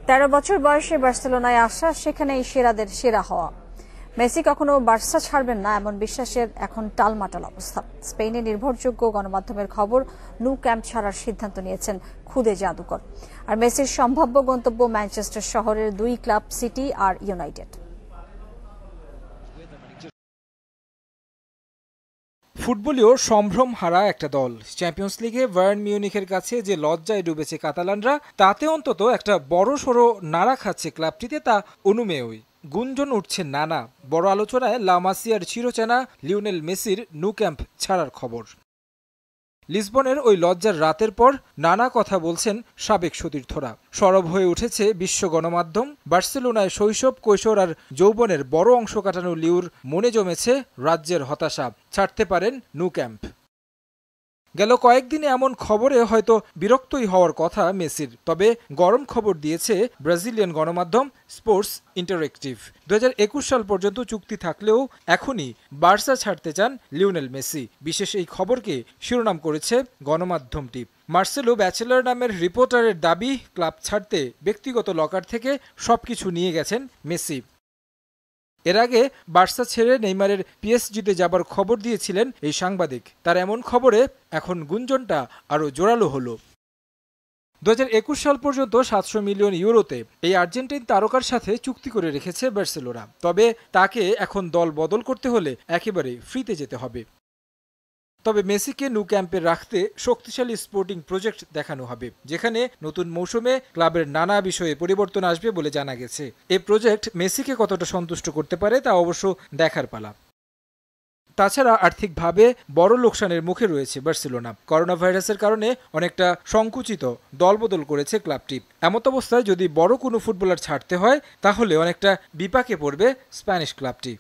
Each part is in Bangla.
13 বছর বয়সে বার্সেলোনায় আসা, সেখানেই সেরাদের সেরা হওয়া। মেসি কখনো বার্সা ছাড়বেন না এমন বিশ্বাসের এখন টালমাটাল অবস্থা। স্পেনে নির্ভরযোগ্য গণমাধ্যমের খবর, নু ক্যাম্প ছাড়ার সিদ্ধান্ত নিয়েছেন খুদে জাদুকর। আর মেসির সম্ভাব্য গন্তব্য ম্যানচেস্টার শহরের 2 ক্লাব সিটি আর ইউনাইটেড। ফুটবলীয় সম্ভ্রম হারা একটা দল চ্যাম্পিয়ন্স লিগে বায়ার্ন মিউনিখের কাছে যে লজ্জায় ডুবেছে কাতালানরা, তাতে অন্তত একটা বড়সড় নাড়া খাচ্ছে ক্লাবটিতে, তা অনুমেয়ই। গুঞ্জন উঠছে নানা। বড় আলোচনায় লা মাসিয়ার চিরচেনা লিওনেল মেসির নু ক্যাম্প ছাড়ার খবর। লিসবনের ওই লজ্জার রাতের পর নানা কথা বলছেন সাবেক সতীর্থরা। সরব হয়ে উঠেছে বিশ্ব গণমাধ্যম। বার্সেলোনায় শৈশব, কৈশোর আর যৌবনের বড় অংশ কাটানো লিওর মনে জমেছে রাজ্যের হতাশা। ছাড়তে পারেন নু ক্যাম্প। গেল কয়েকদিনে এমন খবরে হয়তো বিরক্তই হওয়ার কথা মেসির। তবে গরম খবর দিয়েছে ব্রাজিলিয়ান গণমাধ্যম স্পোর্টস ইন্টারেক্টিভ। 2021 সাল পর্যন্ত চুক্তি থাকলেও এখনই বার্সা ছাড়তে চান লিওনেল মেসি। বিশেষ এই খবরকে শিরোনাম করেছে গণমাধ্যমটি। মার্সেলো ব্যাচেলর নামের রিপোর্টারের দাবি, ক্লাব ছাড়তে ব্যক্তিগত লকার থেকে সবকিছু নিয়ে গেছেন মেসি। এর আগে বার্সা ছেড়ে নেইমারের পিএসজিতে যাবার খবর দিয়েছিলেন এই সাংবাদিক। তার এমন খবরে এখন গুঞ্জনটা আরও জোরালো হলো। 2021 সাল পর্যন্ত 700 মিলিয়ন ইউরোতে এই আর্জেন্টাইন তারকার সাথে চুক্তি করে রেখেছে বার্সেলোনা। তবে তাকে এখন দল বদল করতে হলে একেবারে ফ্রিতে যেতে হবে। তবে মেসিকে নু ক্যাম্পে রাখতে শক্তিশালী স্পোর্টিং প্রজেক্ট দেখানো হবে, যেখানে নতুন মৌসুমে ক্লাবের নানা বিষয়ে পরিবর্তন আসবে বলে জানা গেছে। এই প্রজেক্ট মেসিকে কতটা সন্তুষ্ট করতে পারে তা অবশ্য দেখার পালা। তাছাড়া আর্থিকভাবে বড় লোকসানের মুখে রয়েছে বার্সেলোনা। করোনা ভাইরাসের কারণে অনেকটা সংকুচিত দলবদল করেছে ক্লাবটি। এমত অবস্থায় যদি বড় কোনো ফুটবলার ছাড়তে হয়, তাহলে অনেকটা বিপাকে পড়বে স্প্যানিশ ক্লাবটি।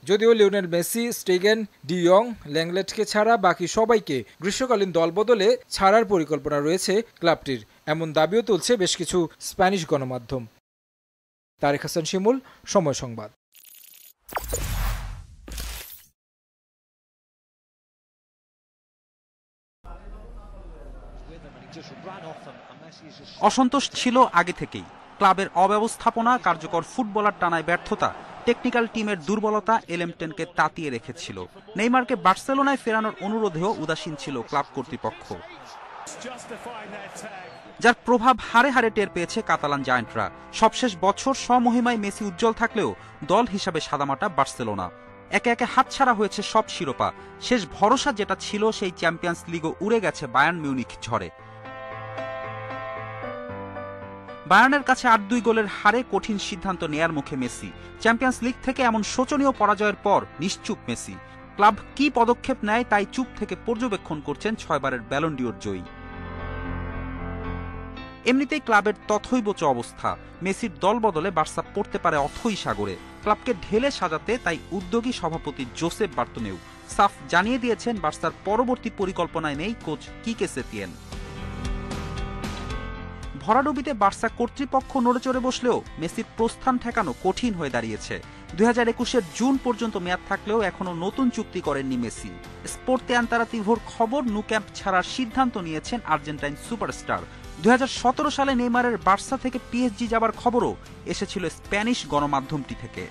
যদিও লিওনেল মেসি, স্টেগেন, ডি ইয়ং, ল্যাংলেটকে ছাড়া বাকি সবাইকে গ্রীষ্মকালীন দলবদলে ছাড়ার পরিকল্পনা রয়েছে ক্লাবটির, এমন দাবিও তুলছে বেশ কিছু স্প্যানিশ গণমাধ্যম। তারেক হাসান শিমুল, সময় সংবাদ। অসন্তোষ ছিল আগে থেকেই। ক্লাবের অব্যবস্থাপনা, কার্যকর ফুটবলার টানায় ব্যর্থতা, টেকনিক্যাল টিমের দুর্বলতা এলএম10কে তাতিয়ে রেখেছিল। নেইমারকে বার্সেলোনায় ফেরানোর অনুরোধেও উদাসীন ছিল ক্লাব কর্তৃপক্ষ, যার প্রভাব হারে হারে টের পেয়েছে কাতালান জায়ান্টরা। সবশেষ বছর স্বমহিমায় মেসি উজ্জ্বল থাকলেও দল হিসাবে সাদামাটা বার্সেলোনা। একে একে হাতছাড়া হয়েছে সব শিরোপা। শেষ ভরসা যেটা ছিল সেই চ্যাম্পিয়ন্স লিগও উড়ে গেছে বায়ার্ন মিউনিখ ঝড়ে। বায়ার্নের কাছে 8-2 গোলের হারে কঠিন সিদ্ধান্ত নেয়ার মুখে মেসি। চ্যাম্পিয়ন্স লিগ থেকে এমন শোচনীয় পরাজয়ের পর নিশ্চুপ মেসি। ক্লাব কি পদক্ষেপ নেয় তাই চুপ থেকে পর্যবেক্ষণ করছেন 6 বারের ব্যালন ডিওর জয়ী। এমনিতেই ক্লাবের তথৈবচ অবস্থা। মেসির দল বদলে বার্সা পড়তে পারে অথই সাগরে। ক্লাবকে ঢেলে সাজাতে তাই উদ্যোগী সভাপতি জোসেফ বার্তোমেউ সাফ জানিয়ে দিয়েছেন বার্সার পরবর্তী পরিকল্পনায় নেই কোচ কিকে সেতিয়ান। ভরাডুবিতে বার্সা কর্তৃপক্ষ নড়েচড়ে বসলেও মেসির প্রস্থান ঠেকানো কঠিন হয়ে দাঁড়িয়েছে। 2021 জুন পর্যন্ত মেয়াদ থাকলেও এখনো নতুন চুক্তি করেননি মেসি। স্পোর্তে আন্তারাতিভোর খবর, নু ক্যাম্প ছাড়ার সিদ্ধান্ত নিয়েছেন আর্জেন্টাইন সুপারস্টার। 2017 সালে নেইমারের বার্সা থেকে পিএসজি যাবার খবরও এসেছিল স্প্যানিশ গণমাধ্যমটি থেকে।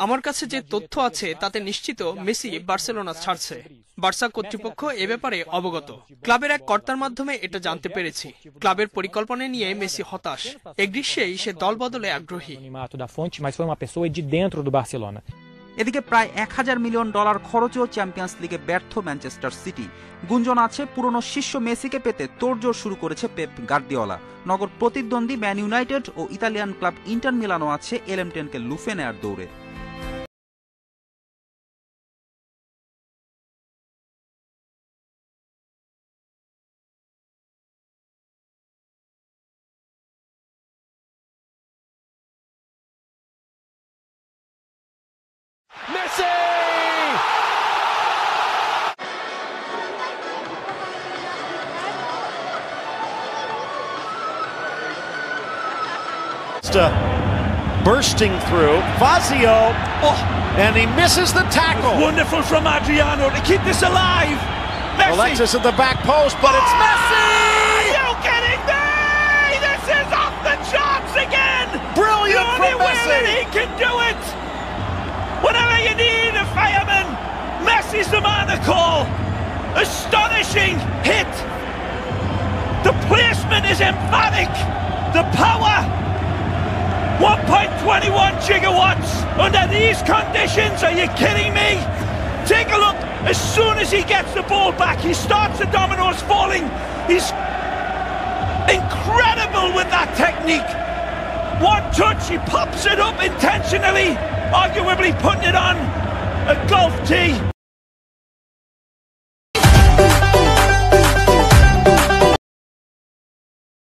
আমার কাছে যে তথ্য আছে তাতে নিশ্চিত মেসি বার্সেলোনা ছাড়ছে। বার্সা কর্তৃপক্ষ এ ব্যাপারে অবগত। ক্লাবের এক কর্তার মাধ্যমে এটা জানতে পেরেছি। ক্লাবের পরিকল্পনা নিয়ে মেসি হতাশ। এই গ্রীষ্মেই সে দল বদলে আগ্রহী। এদিকে প্রায় $1000 মিলিয়ন খরচেও চ্যাম্পিয়ন্স লিগে ব্যর্থ ম্যানচেস্টার সিটি। গুঞ্জন আছে পুরনো শিষ্য মেসিকে পেতে তোড়জোড় শুরু করেছে পেপ গার্দিওলা। নগর প্রতিদ্বন্দ্বী ম্যান ইউনাইটেড ও ইতালিয়ান ক্লাব ইন্টার মিলানও আছে এলএম10কে লুফে নেয়ার দৌড়ে। Messi! Bursting through, Fazio, and he misses the tackle. Wonderful from Adriano to keep this alive. Messi. Alexis at the back post, but it's Messi! You get it! call. Astonishing hit. The placement is emphatic. The power. 1.21 gigawatts under these conditions. Are you kidding me? Take a look. As soon as he gets the ball back, he starts the dominoes falling. He's incredible with that technique. One touch, he pops it up intentionally, arguably putting it on a golf tee.